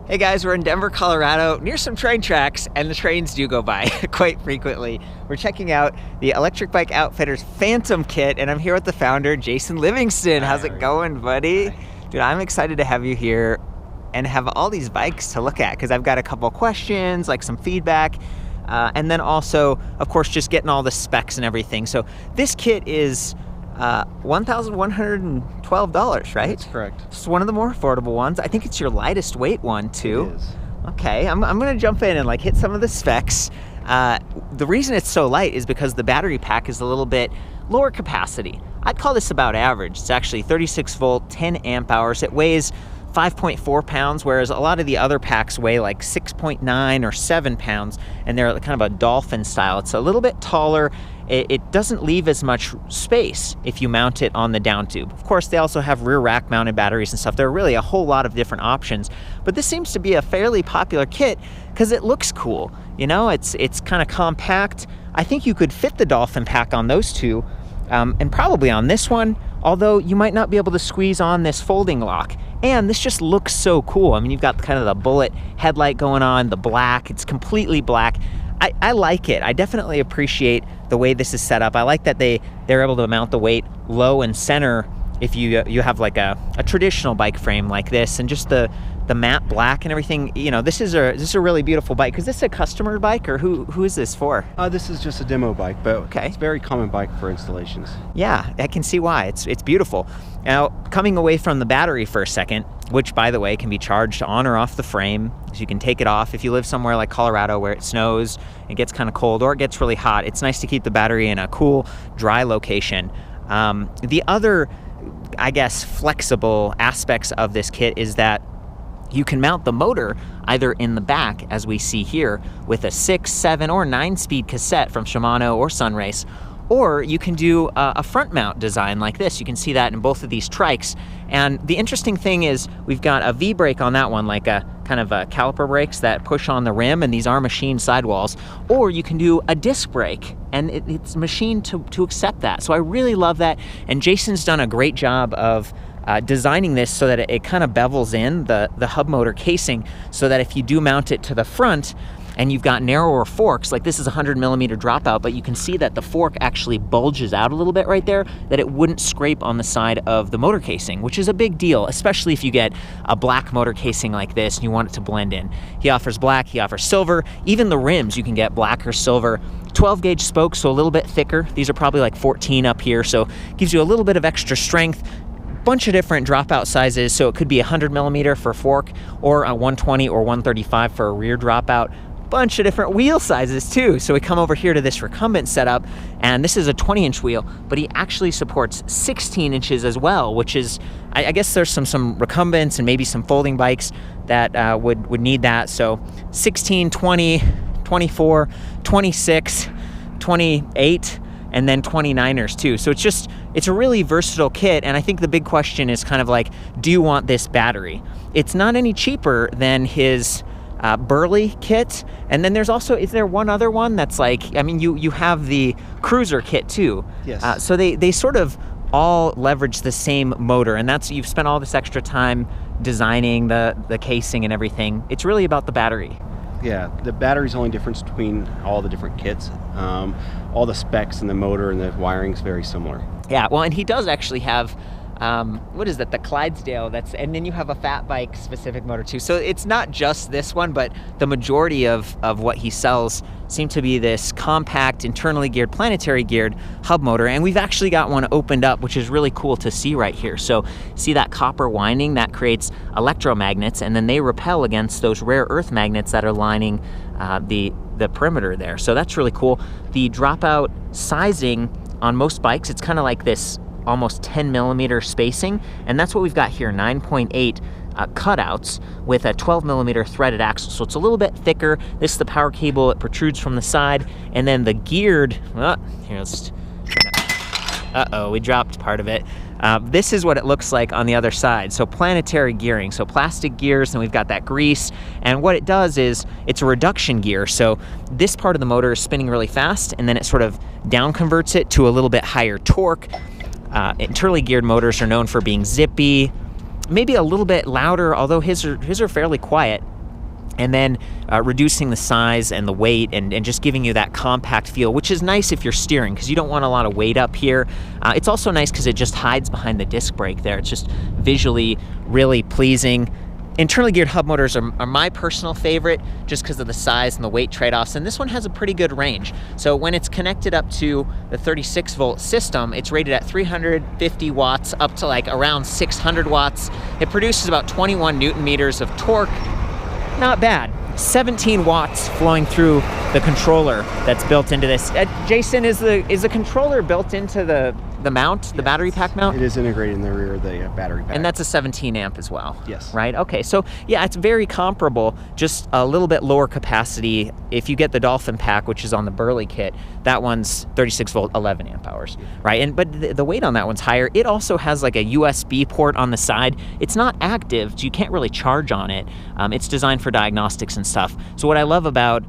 Hey guys, we're in Denver, Colorado, near some train tracks, and the trains do go by quite frequently. We're checking out the Electric Bike Outfitters Phantom Kit, and I'm here with the founder, Jason Livingston. How's it going, buddy? Hi. Dude, I'm excited to have you here and have all these bikes to look at, because I've got a couple questions, like some feedback, and then also, of course, just getting all the specs and everything. So this kit is $1,112, right? That's correct. It's one of the more affordable ones. I think it's your lightest weight one too. It is. Okay, I'm gonna jump in and like hit some of the specs. The reason it's so light is because the battery pack is a little bit lower capacity. I'd call this about average. It's actually 36 volt, 10 amp hours. It weighs 5.4 pounds, whereas a lot of the other packs weigh like 6.9 or 7 pounds, and they're kind of a dolphin style. It's a little bit taller. It doesn't leave as much space if you mount it on the down tube. Of course, they also have rear rack mounted batteries and stuff. There are really a whole lot of different options, but this seems to be a fairly popular kit because it looks cool. You know, it's kind of compact. I think you could fit the dolphin pack on those two, and probably on this one, although you might not be able to squeeze on this folding lock. And this just looks so cool. I mean, you've got kind of the bullet headlight going on, the black, it's completely black. I like it. I definitely appreciate the way this is set up. I like that they're able to mount the weight low and center if you have like a traditional bike frame like this, and just the matte black and everything. You know, this is a really beautiful bike. Is this a customer bike, or who is this for? This is just a demo bike, but okay. It's a very common bike for installations. Yeah, I can see why. It's beautiful. Now, coming away from the battery for a second, which by the way can be charged on or off the frame, so you can take it off if you live somewhere like Colorado where it snows, it gets kind of cold, or it gets really hot. It's nice to keep the battery in a cool, dry location. The other, I guess, flexible aspects of this kit is that you can mount the motor either in the back, as we see here, with a 6, 7, or 9-speed cassette from Shimano or Sunrace, or you can do a front mount design like this. You can see that in both of these trikes. And the interesting thing is we've got a V-brake on that one, like a kind of a caliper brakes that push on the rim, and these are machined sidewalls. Or you can do a disc brake, and it's machined to accept that. So I really love that, and Jason's done a great job of designing this so that it kind of bevels in the hub motor casing, so that if you do mount it to the front and you've got narrower forks, like this is a 100mm dropout, but you can see that the fork actually bulges out a little bit right there, that it wouldn't scrape on the side of the motor casing, which is a big deal, especially if you get a black motor casing like this and you want it to blend in. He offers black, he offers silver, even the rims you can get black or silver. 12-gauge spokes, so a little bit thicker. These are probably like 14 up here, so gives you a little bit of extra strength. Bunch of different dropout sizes, so it could be 100mm for a fork, or a 120 or 135 for a rear dropout. Bunch of different wheel sizes too. So we come over here to this recumbent setup, and this is a 20-inch wheel, but he actually supports 16 inches as well, which is, I guess there's some recumbents and maybe some folding bikes that would need that. So 16, 20, 24, 26, 28, and then 29ers too. So it's a really versatile kit, and I think the big question is kind of like, do you want this battery? It's not any cheaper than his Burley kit, and then there's also, is there one other one that's like, I mean, you have the cruiser kit too. Yes. So they sort of all leverage the same motor, and that's, you've spent all this extra time designing the casing and everything. It's really about the battery. Yeah, the battery's the only difference between all the different kits. All the specs and the motor and the wiring's very similar. Yeah, well, and he does actually have, what is that, the Clydesdale, and then you have a fat bike specific motor too. So it's not just this one, but the majority of what he sells seem to be this compact, internally geared, planetary geared hub motor. And we've actually got one opened up, which is really cool to see right here. So see that copper winding that creates electromagnets, and then they repel against those rare earth magnets that are lining the perimeter there. So that's really cool. The dropout sizing on most bikes, it's kind of like this almost 10mm spacing, and that's what we've got here, 9.8 cutouts with a 12mm threaded axle, so it's a little bit thicker. This is the power cable, it protrudes from the side, and then the geared, we dropped part of it. This is what it looks like on the other side. So planetary gearing, so plastic gears, and we've got that grease. And what it does is it's a reduction gear. So this part of the motor is spinning really fast, and then it sort of down converts it to a little bit higher torque. Internally geared motors are known for being zippy, maybe a little bit louder, although his are fairly quiet. and then reducing the size and the weight and just giving you that compact feel, which is nice if you're steering because you don't want a lot of weight up here. It's also nice because it just hides behind the disc brake there. It's just visually really pleasing. Internally geared hub motors are my personal favorite just because of the size and the weight trade-offs, and this one has a pretty good range. So when it's connected up to the 36 volt system, it's rated at 350 watts up to like around 600 watts. It produces about 21 Newton meters of torque. Not bad. 17 watts flowing through the controller that's built into this. Jason, is the controller built into the mount, the battery pack mount? It is integrated in the rear of the battery pack. And that's a 17 amp as well? Yes. Right? Okay, so yeah, it's very comparable, just a little bit lower capacity. If you get the Dolphin pack, which is on the Burley kit, that one's 36 volt, 11 amp hours, right? But the weight on that one's higher. It also has like a USB port on the side. It's not active, so you can't really charge on it. It's designed for diagnostics and stuff. So what I love about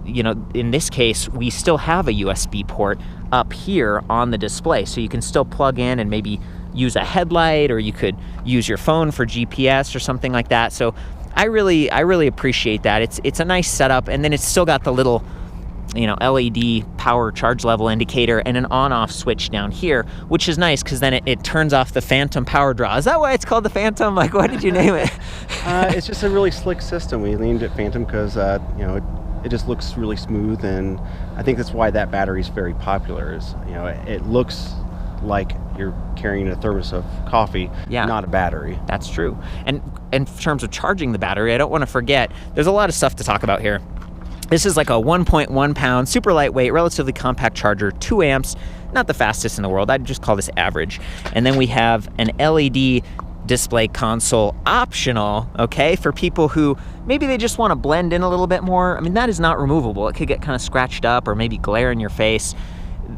in this case, we still have a USB port up here on the display, so you can still plug in and maybe use a headlight, or you could use your phone for GPS or something like that. So I really appreciate that. It's a nice setup, and then it's still got the little LED power charge level indicator and an on-off switch down here, which is nice because then it turns off the Phantom power draw. Is that why it's called the Phantom? Like, what did you name it? It's just a really slick system. We named it Phantom because it just looks really smooth, and I think that's why that battery is very popular. It looks like you're carrying a thermos of coffee, not a battery. That's true. And in terms of charging the battery, I don't want to forget, there's a lot of stuff to talk about here. This is like a 1.1 pound, super lightweight, relatively compact charger, 2 amps, not the fastest in the world. I'd just call this average. And then we have an LED display console optional, okay, for people who maybe they just want to blend in a little bit more. I mean, that is not removable. It could get kind of scratched up or maybe glare in your face.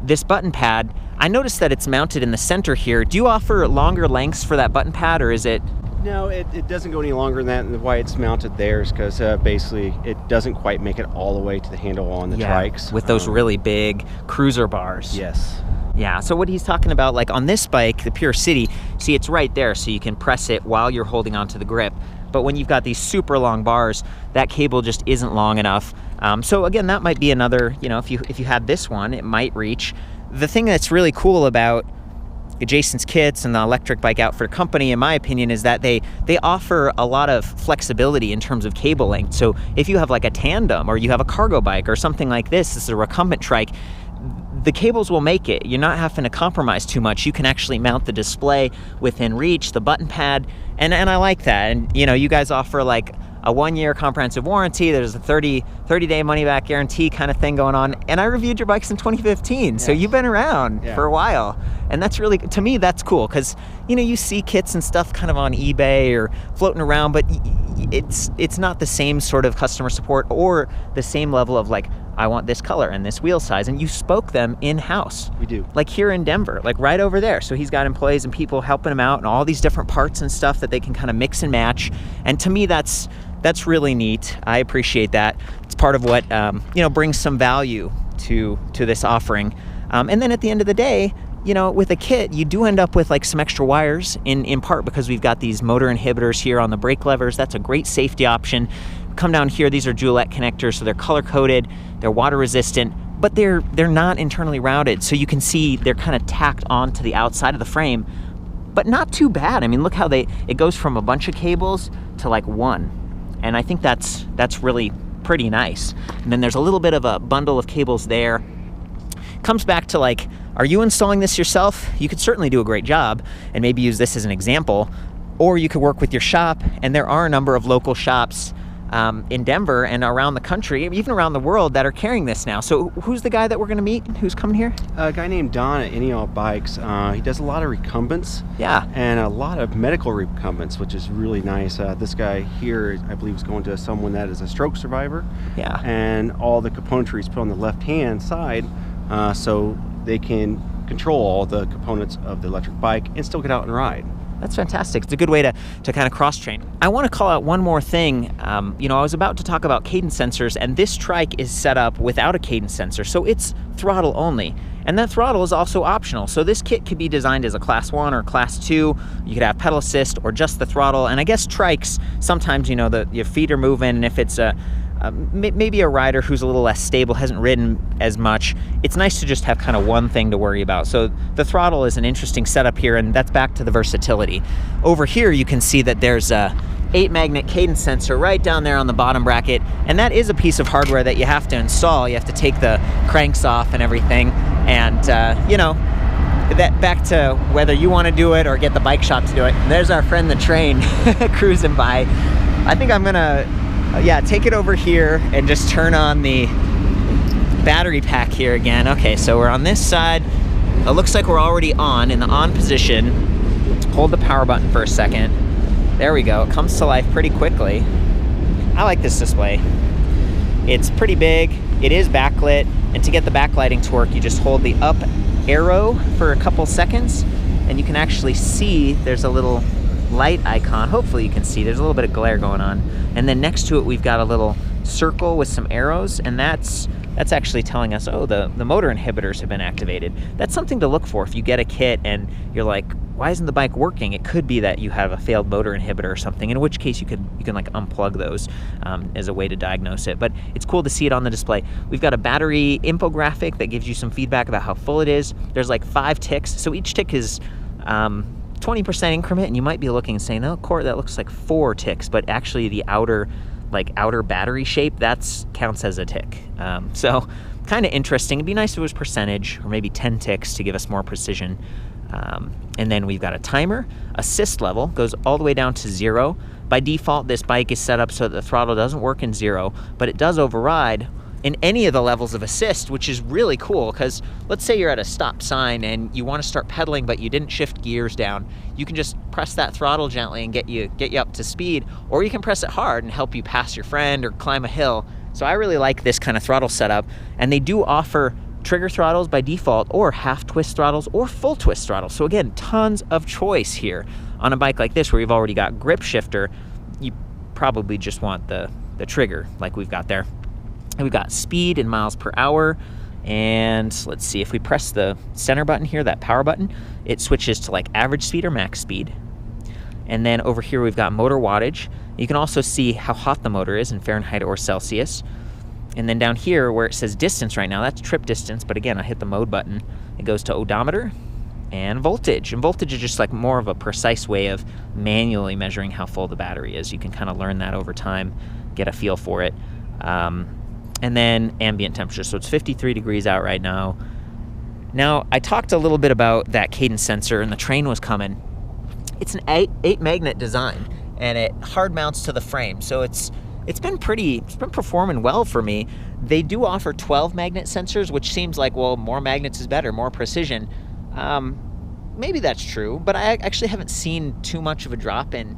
This button pad, I noticed that it's mounted in the center here. Do you offer longer lengths for that button pad, or is it? No, it doesn't go any longer than that, and why it's mounted there is because basically it doesn't quite make it all the way to the handle on the trikes. With those really big cruiser bars. Yes. Yeah, so what he's talking about, like on this bike, the Pure City, see, it's right there, so you can press it while you're holding onto the grip. But when you've got these super long bars, that cable just isn't long enough. So again, that might be another, if you had this one, it might reach. The thing that's really cool about Jason's kits and the Electric Bike Outfitter company, in my opinion, is that they offer a lot of flexibility in terms of cable length. So if you have like a tandem, or you have a cargo bike or something like this is a recumbent trike, the cables will make it. You're not having to compromise too much. You can actually mount the display within reach, the button pad, and I like that. And you guys offer like a 1-year comprehensive warranty. There's a 30-day money-back guarantee kind of thing going on. And I reviewed your bikes in 2015, so you've been around for a while. And that's really, to me, that's cool, because you see kits and stuff kind of on eBay or floating around, but it's not the same sort of customer support or the same level of like, I want this color and this wheel size, and you spoke them in-house. We do. Like here in Denver, like right over there. So he's got employees and people helping him out and all these different parts and stuff that they can kind of mix and match. And to me, that's really neat. I appreciate that. It's part of what brings some value to this offering. And then at the end of the day, with a kit, you do end up with like some extra wires in part because we've got these motor inhibitors here on the brake levers. That's a great safety option. Come down here, these are Joulet connectors, so they're color coded, they're water resistant, but they're not internally routed. So you can see they're kind of tacked onto the outside of the frame, but not too bad. I mean, look how it goes from a bunch of cables to like one. And I think that's really pretty nice. And then there's a little bit of a bundle of cables there. Comes back to like, are you installing this yourself? You could certainly do a great job and maybe use this as an example, or you could work with your shop, and there are a number of local shops in Denver and around the country, even around the world, that are carrying this now. So who's the guy that we're going to meet? Who's coming here? A guy named Don at Any All Bikes. He does a lot of recumbents. Yeah. And a lot of medical recumbents, which is really nice. This guy here, I believe, is going to someone that is a stroke survivor. Yeah. And all the componentry is put on the left-hand side so they can control all the components of the electric bike and still get out and ride. That's fantastic. It's a good way to kind of cross-train. I want to call out one more thing. I was about to talk about cadence sensors, and this trike is set up without a cadence sensor, so it's throttle only. And that throttle is also optional. So this kit could be designed as a class 1 or class 2. You could have pedal assist or just the throttle. And I guess trikes, sometimes, your feet are moving, and if it's maybe a rider who's a little less stable, hasn't ridden as much, it's nice to just have kind of one thing to worry about. So the throttle is an interesting setup here, and that's back to the versatility. Over here, you can see that there's a 8-magnet cadence sensor right down there on the bottom bracket, and that is a piece of hardware that you have to install. You have to take the cranks off and everything, and that back to whether you want to do it or get the bike shop to do it. There's our friend the train cruising by. I think I'm gonna take it over here and just turn on the battery pack here again. Okay, so we're on this side. It looks like we're already on, in the on position. Hold the power button for a second. There we go. It comes to life pretty quickly. I like this display. It's pretty big. It is backlit, and to get the backlighting to work, you just hold the up arrow for a couple seconds, and you can actually see there's a little light icon. Hopefully you can see. There's a little bit of glare going on. And then next to it, we've got a little circle with some arrows, and that's actually telling us, oh, the motor inhibitors have been activated. That's something to look for if you get a kit and you're like, why isn't the bike working? It could be that you have a failed motor inhibitor or something, in which case you can like unplug those as a way to diagnose it. But it's cool to see it on the display. We've got a battery infographic that gives you some feedback about how full it is. There's like 5 ticks, so each tick is 20% increment, and you might be looking and saying, oh, Court, that looks like 4 ticks, but actually the outer battery shape, that counts as a tick. So kind of interesting. It'd be nice if it was percentage, or maybe 10 ticks to give us more precision. And then we've got a timer. Assist level goes all the way down to 0. By default, this bike is set up so that the throttle doesn't work in 0, but it does override in any of the levels of assist, which is really cool, because let's say you're at a stop sign and you want to start pedaling, but you didn't shift gears down. You can just press that throttle gently and get you up to speed, or you can press it hard and help you pass your friend or climb a hill. So I really like this kind of throttle setup, and they do offer trigger throttles by default, or half twist throttles, or full twist throttles. So again, tons of choice here. On a bike like this where you've already got grip shifter, you probably just want the trigger like we've got there. And we've got speed in miles per hour, and let's see, if we press the center button here, that power button, it switches to like average speed or max speed. And then over here we've got motor wattage. You can also see how hot the motor is in Fahrenheit or Celsius. And then down here where it says distance right now, that's trip distance, but again, I hit the mode button, it goes to odometer and voltage. And voltage is just like more of a precise way of manually measuring how full the battery is. You can kind of learn that over time, get a feel for it. And then ambient temperature, so it's 53 degrees out right now. Now, I talked a little bit about that cadence sensor, and the train was coming. It's an 8-magnet design, and it hard mounts to the frame, so it's been performing well for me. They do offer 12-magnet sensors, which seems like, well, more magnets is better, more precision. Maybe that's true, but I actually haven't seen too much of a drop in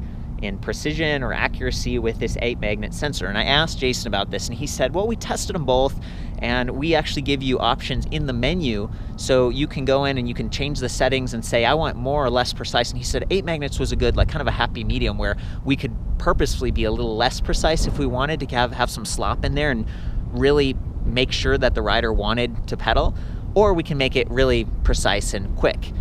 precision or accuracy with this 8-magnet sensor. And I asked Jason about this, and he said, well, we tested them both, and we actually give you options in the menu, so you can go in and you can change the settings and say, I want more or less precise. And he said 8 magnets was a good, like, kind of a happy medium where we could purposefully be a little less precise if we wanted to have some slop in there and really make sure that the rider wanted to pedal, or we can make it really precise and quick.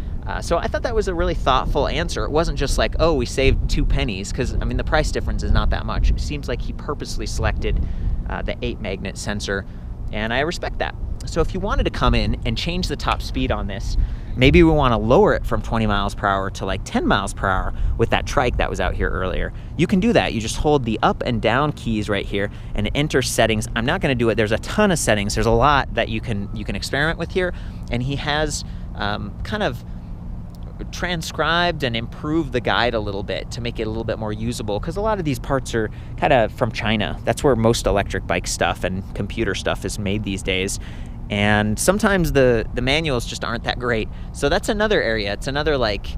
So I thought that was a really thoughtful answer. It wasn't just like, oh, we saved 2 pennies, because, I mean, the price difference is not that much. It seems like he purposely selected the 8-magnet sensor, and I respect that. So if you wanted to come in and change the top speed on this, maybe we want to lower it from 20 miles per hour to like 10 miles per hour with that trike that was out here earlier. You can do that. You just hold the up and down keys right here and enter settings. I'm not going to do it. There's a ton of settings. There's a lot that you can experiment with here, and he has kind of transcribed and improved the guide a little bit to make it a little bit more usable, because a lot of these parts are kind of from China. That's where most electric bike stuff and computer stuff is made these days, and sometimes the manuals just aren't that great. So that's another area. It's another like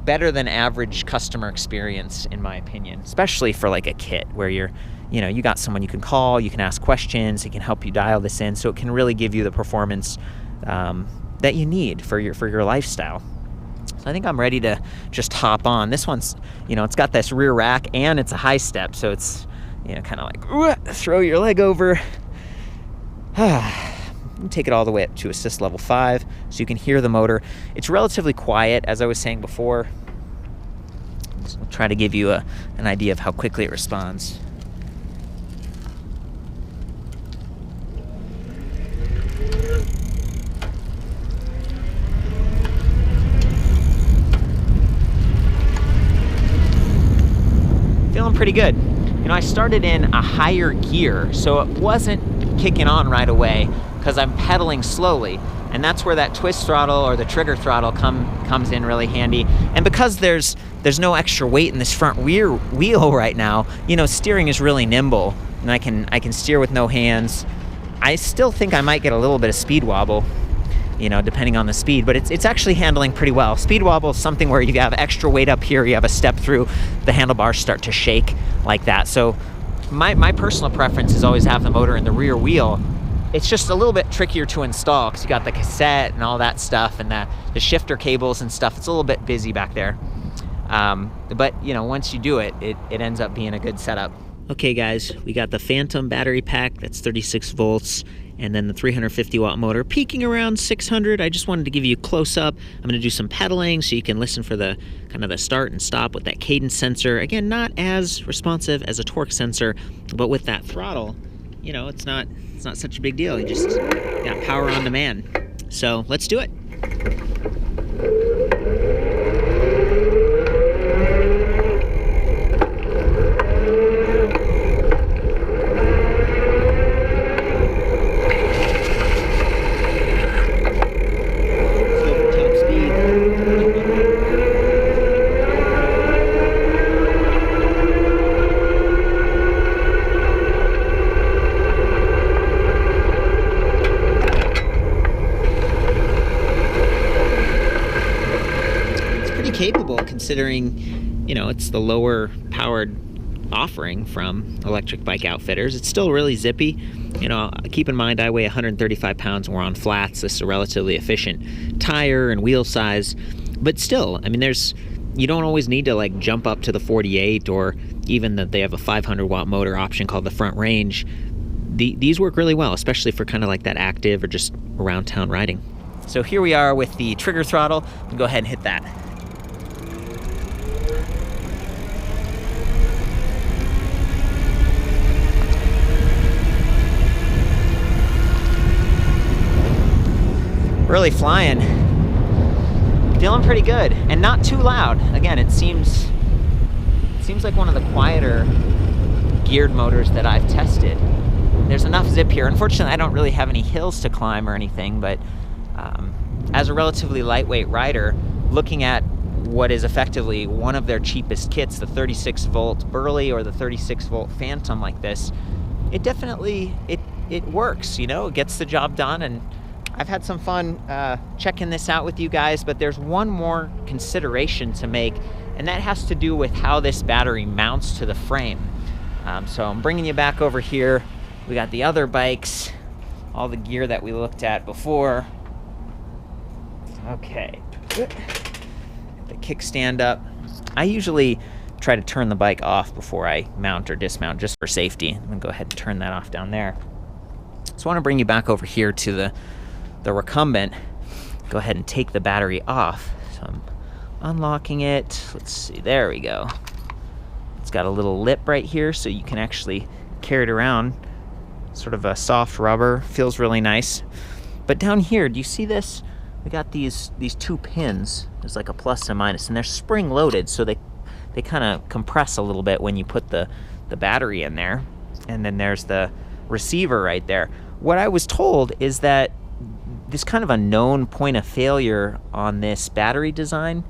better than average customer experience, in my opinion, especially for like a kit where you got someone you can call, you can ask questions, it can help you dial this in, so it can really give you the performance that you need for your lifestyle. So I think I'm ready to just hop on. This one's, you know, it's got this rear rack and it's a high step, so it's, you know, kind of like throw your leg over. Take it all the way up to assist level 5 so you can hear the motor. It's relatively quiet, as I was saying before. So I'll try to give you an idea of how quickly it responds. Feeling pretty good. You know, I started in a higher gear, so it wasn't kicking on right away because I'm pedaling slowly, and that's where that twist throttle or the trigger throttle comes in really handy. And because there's no extra weight in this front rear wheel right now, you know, steering is really nimble, and I can steer with no hands. I still think I might get a little bit of speed wobble, you know, depending on the speed, but it's actually handling pretty well. Speed wobble is something where you have extra weight up here, you have a step through, the handlebars start to shake like that. So my personal preference is always have the motor in the rear wheel. It's just a little bit trickier to install because you got the cassette and all that stuff and the shifter cables and stuff. It's a little bit busy back there. But, you know, once you do it, it ends up being a good setup. Okay, guys, we got the Phantom battery pack. That's 36 volts. And then the 350 watt motor peaking around 600. I just wanted to give you a close up. I'm going to do some pedaling so you can listen for the kind of the start and stop with that cadence sensor. Again, not as responsive as a torque sensor, but with that throttle, you know, it's not such a big deal. You just got power on demand. So let's do it. Capable considering, you know, it's the lower powered offering from Electric Bike Outfitters. It's still really zippy. You know, keep in mind I weigh 135 pounds and we're on flats. This is a relatively efficient tire and wheel size, but still, I mean, you don't always need to like jump up to the 48 or even that they have a 500 watt motor option called the Front Range. These work really well, especially for kind of like that active or just around town riding. So here we are with the trigger throttle. I'll go ahead and hit that. Really flying. Feeling pretty good and not too loud. Again, it seems like one of the quieter geared motors that I've tested. There's enough zip here. Unfortunately, I don't really have any hills to climb or anything, but as a relatively lightweight rider, looking at what is effectively one of their cheapest kits, the 36 volt Burley or the 36 volt Phantom like this, it definitely, it works, you know, it gets the job done. And I've had some fun checking this out with you guys, but there's one more consideration to make, and that has to do with how this battery mounts to the frame. So I'm bringing you back over here. We got the other bikes, all the gear that we looked at before. Okay, the kickstand up. I usually try to turn the bike off before I mount or dismount just for safety. I'm gonna go ahead and turn that off down there. So I wanna bring you back over here to the recumbent. Go ahead and take the battery off. So I'm unlocking it. Let's see, there we go. It's got a little lip right here so you can actually carry it around. Sort of a soft rubber, feels really nice. But down here, do you see this? We got these two pins. There's like a plus and minus, and they're spring loaded, so they kind of compress a little bit when you put the battery in there. And then there's the receiver right there. What I was told is that this kind of a known point of failure on this battery design,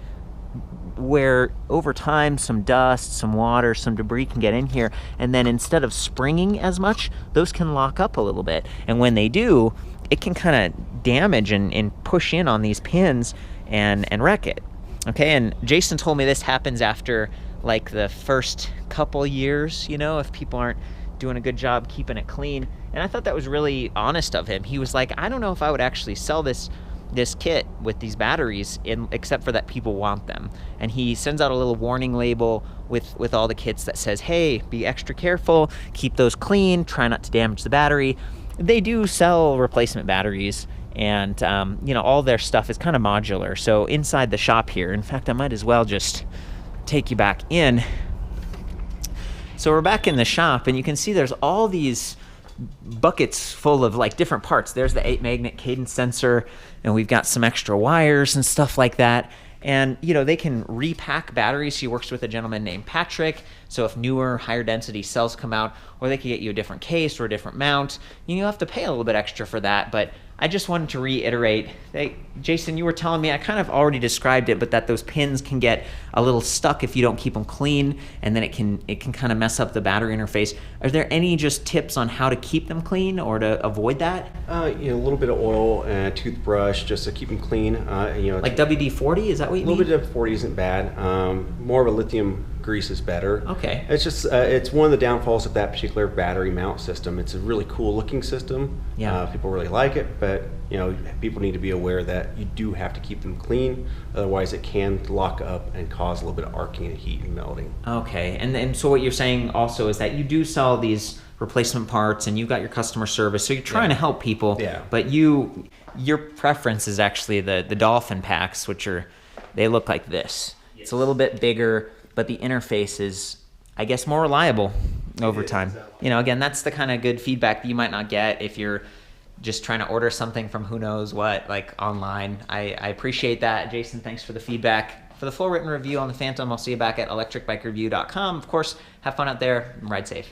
where over time some dust, some water, some debris can get in here, and then instead of springing as much, those can lock up a little bit. And when they do, it can kind of damage and push in on these pins and wreck it. Okay, and Jason told me this happens after like the first couple years, you know, if people aren't doing a good job keeping it clean. And I thought that was really honest of him. He was like, I don't know if I would actually sell this this kit with these batteries except for that people want them. And he sends out a little warning label with all the kits that says, hey, be extra careful, keep those clean, try not to damage the battery. They do sell replacement batteries, and all their stuff is kind of modular. So inside the shop here, in fact, I might as well just take you back in. So we're back in the shop, and you can see there's all these buckets full of like different parts. There's the 8-magnet cadence sensor, and we've got some extra wires and stuff like that. And they can repack batteries. He works with a gentleman named Patrick. So if newer, higher density cells come out, or they could get you a different case or a different mount, you have to pay a little bit extra for that. But I just wanted to reiterate, Jason, you were telling me, I kind of already described it, but that those pins can get a little stuck if you don't keep them clean, and then it can kind of mess up the battery interface. Are there any just tips on how to keep them clean or to avoid that? A little bit of oil and a toothbrush just to keep them clean. Like WD-40, is that what you mean? A little bit of 40 isn't bad. More of a lithium grease is better. Okay. It's just it's one of the downfalls of that particular battery mount system. It's a really cool looking system. Yeah. People really like it, but people need to be aware that you do have to keep them clean. Otherwise, it can lock up and cause a little bit of arcing and heat and melting. Okay. And so what you're saying also is that you do sell these replacement parts, and you've got your customer service, so you're trying to help people. Yeah. But your preference is actually the Dolphin packs, which they look like this. Yes. It's a little bit bigger, but the interface is, I guess, more reliable over time. Again, that's the kind of good feedback that you might not get if you're just trying to order something from who knows what, like online. I appreciate that. Jason, thanks for the feedback. For the full written review on the Phantom, I'll see you back at ElectricBikeReview.com. Of course, have fun out there and ride safe.